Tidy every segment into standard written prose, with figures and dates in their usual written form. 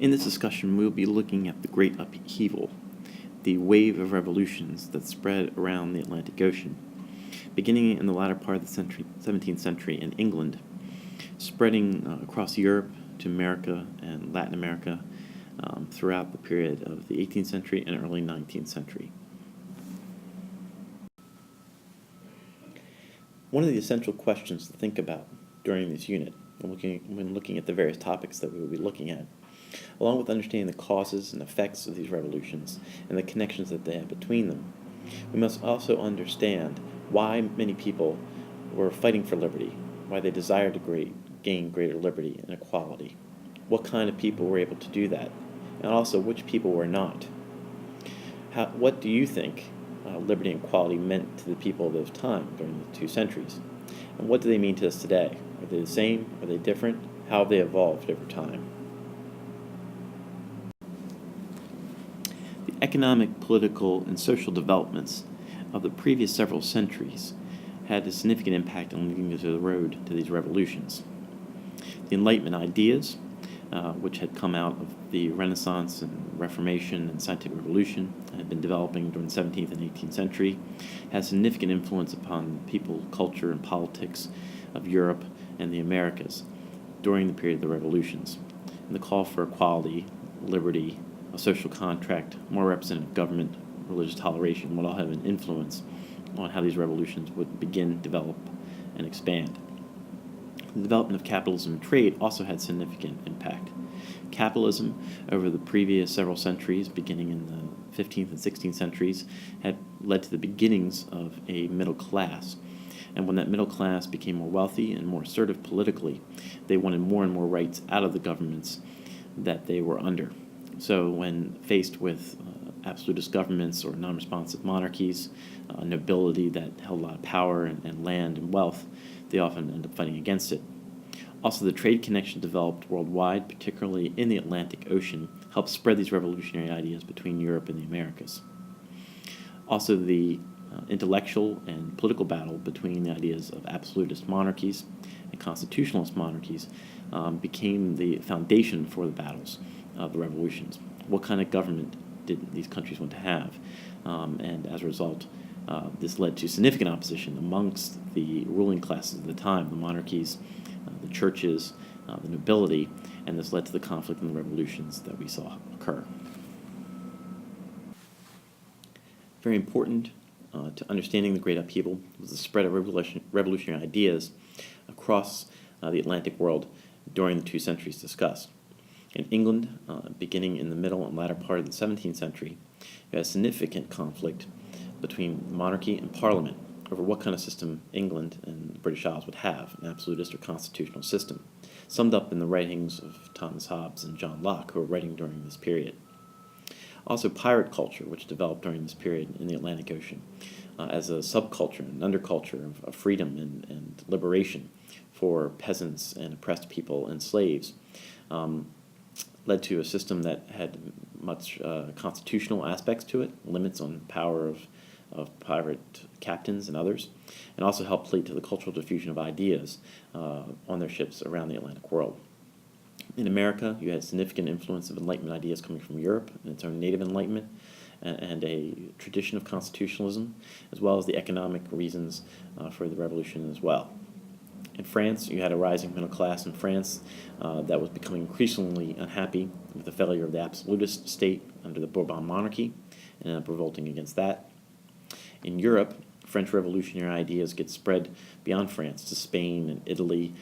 In this discussion, we'll be looking at the Great Upheaval, the wave of revolutions that spread around the Atlantic Ocean, beginning in the latter part of the 17th century in England, spreading across Europe to America and Latin America throughout the period of the 18th century and early 19th century. One of the essential questions to think about during this unit, when looking at the various topics that we will be looking at, along with understanding the causes and effects of these revolutions and the connections that they have between them, we must also understand why many people were fighting for liberty, why they desired to gain greater liberty and equality, what kind of people were able to do that, and also which people were not. What do you think liberty and equality meant to the people of those time during the 2 centuries? And what do they mean to us today? Are they the same? Are they different? How have they evolved over time? The economic, political, and social developments of the previous several centuries had a significant impact on leading the road to these revolutions. The Enlightenment ideas, which had come out of the Renaissance and Reformation and Scientific Revolution, had been developing during the 17th and 18th century, had significant influence upon people, culture, and politics of Europe and the Americas during the period of the revolutions. And the call for equality, liberty, a social contract, more representative government, religious toleration would all have an influence on how these revolutions would begin, develop, and expand. The development of capitalism and trade also had significant impact. Capitalism, over the previous several centuries, beginning in the 15th and 16th centuries, had led to the beginnings of a middle class. And when that middle class became more wealthy and more assertive politically, they wanted more and more rights out of the governments that they were under. So when faced with absolutist governments or non-responsive monarchies, nobility that held a lot of power and land and wealth, they often end up fighting against it. Also, the trade connection developed worldwide, particularly in the Atlantic Ocean, helped spread these revolutionary ideas between Europe and the Americas. Also, the intellectual and political battle between the ideas of absolutist monarchies and constitutionalist monarchies became the foundation for the battles of the revolutions. What kind of government did these countries want to have? And as a result, this led to significant opposition amongst the ruling classes of the time, the monarchies, the churches, the nobility, and this led to the conflict and the revolutions that we saw occur. Very important to understanding the Great Upheaval was the spread of revolutionary ideas across the Atlantic world during the 2 centuries discussed. In England, beginning in the middle and latter part of the 17th century, you had a significant conflict between monarchy and parliament over what kind of system England and the British Isles would have, an absolutist or constitutional system, summed up in the writings of Thomas Hobbes and John Locke, who were writing during this period. Also, pirate culture, which developed during this period in the Atlantic Ocean as a subculture and underculture of freedom and liberation for peasants and oppressed people and slaves, led to a system that had much constitutional aspects to it, limits on power of pirate captains and others, and also helped lead to the cultural diffusion of ideas on their ships around the Atlantic world. In America, you had significant influence of Enlightenment ideas coming from Europe and its own native Enlightenment, and a tradition of constitutionalism, as well as the economic reasons for the revolution as well. In France, you had a rising middle class in France that was becoming increasingly unhappy with the failure of the absolutist state under the Bourbon monarchy and ended up revolting against that. In Europe, French revolutionary ideas get spread beyond France to Spain and Italy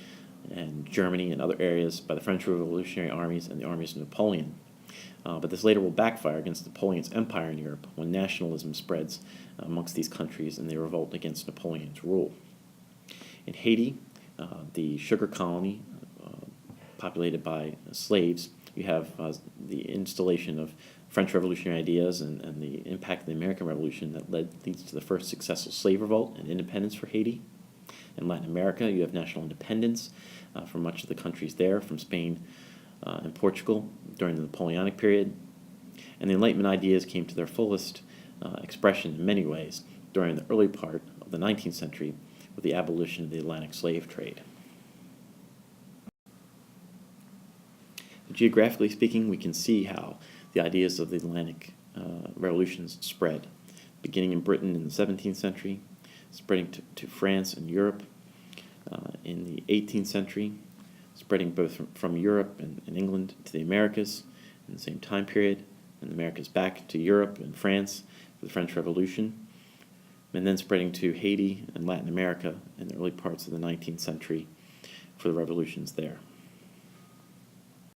and Germany and other areas by the French revolutionary armies and the armies of Napoleon. But this later will backfire against Napoleon's empire in Europe when nationalism spreads amongst these countries and they revolt against Napoleon's rule. In Haiti, the sugar colony populated by slaves, you have the installation of French revolutionary ideas and the impact of the American Revolution that leads to the first successful slave revolt and independence for Haiti. In Latin America, you have national independence from much of the countries there, from Spain and Portugal during the Napoleonic period. And the Enlightenment ideas came to their fullest expression in many ways during the early part of the 19th century with the abolition of the Atlantic slave trade. Geographically speaking, we can see how the ideas of the Atlantic revolutions spread, beginning in Britain in the 17th century, spreading to France and Europe in the 18th century, spreading both from Europe and England to the Americas in the same time period, and the Americas back to Europe and France for the French Revolution, and then spreading to Haiti and Latin America in the early parts of the 19th century for the revolutions there.